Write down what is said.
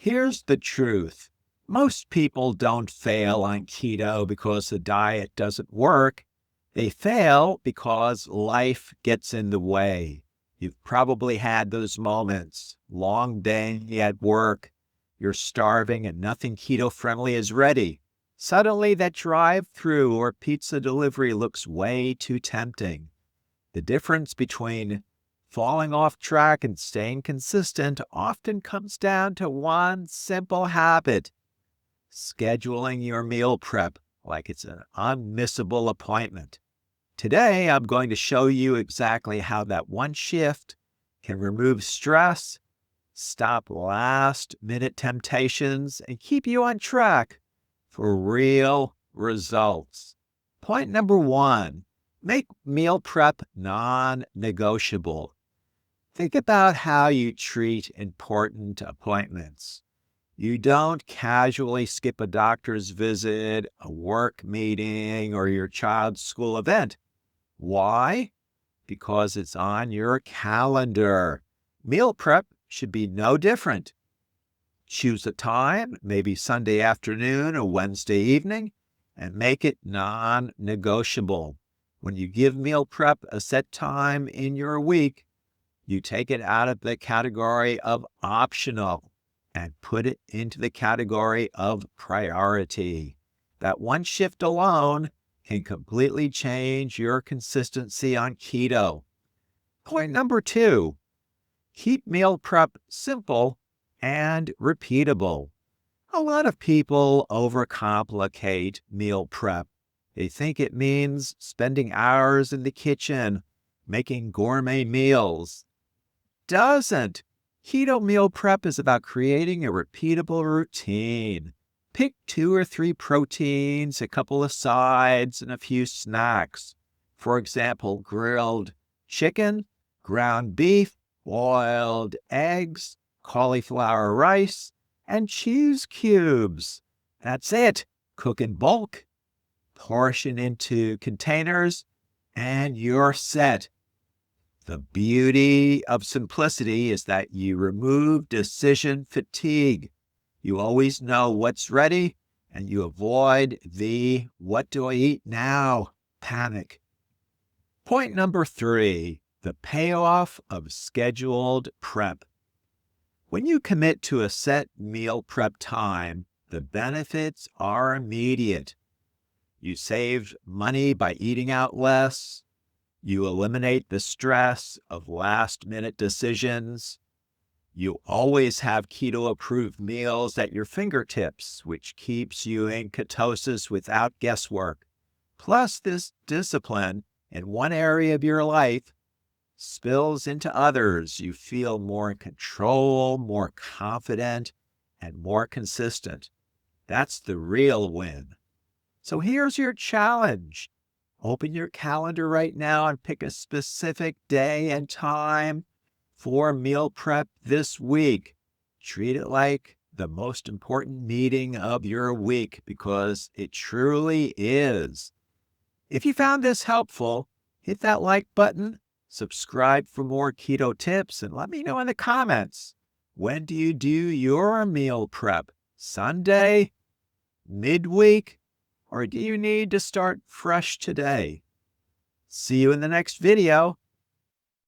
Here's the truth. Most people don't fail on keto because the diet doesn't work. They fail because life gets in the way. You've probably had those moments. Long day at work, you're starving and nothing keto-friendly is ready. Suddenly that drive-through or pizza delivery looks way too tempting. The difference between falling off track and staying consistent often comes down to one simple habit: scheduling your meal prep like it's an unmissable appointment. Today, I'm going to show you exactly how that one shift can remove stress, stop last-minute temptations, and keep you on track for real results. Point number one, make meal prep non-negotiable. Think about how you treat important appointments. You don't casually skip a doctor's visit, a work meeting, or your child's school event. Why? Because it's on your calendar. Meal prep should be no different. Choose a time, maybe Sunday afternoon or Wednesday evening, and make it non-negotiable. When you give meal prep a set time in your week, you take it out of the category of optional and put it into the category of priority. That one shift alone can completely change your consistency on keto. Point number two, keep meal prep simple and repeatable. A lot of people overcomplicate meal prep. They think it means spending hours in the kitchen, making gourmet meals. Doesn't. Keto meal prep is about creating a repeatable routine. Pick 2 or 3 proteins, a couple of sides, and a few snacks. For example, grilled chicken, ground beef, boiled eggs, cauliflower rice, and cheese cubes. That's it. Cook in bulk, portion into containers, and you're set. The beauty of simplicity is that you remove decision fatigue. You always know what's ready, and you avoid the "what do I eat now" panic. Point number 3, the payoff of scheduled prep. When you commit to a set meal prep time, the benefits are immediate. You save money by eating out less. You eliminate the stress of last-minute decisions. You always have keto-approved meals at your fingertips, which keeps you in ketosis without guesswork. Plus, this discipline in one area of your life spills into others. You feel more in control, more confident, and more consistent. That's the real win. So here's your challenge. Open your calendar right now and pick a specific day and time for meal prep this week. Treat it like the most important meeting of your week, because it truly is. If you found this helpful, hit that like button, subscribe for more keto tips, and let me know in the comments. When do you do your meal prep? Sunday? Midweek? Or do you need to start fresh today? See you in the next video.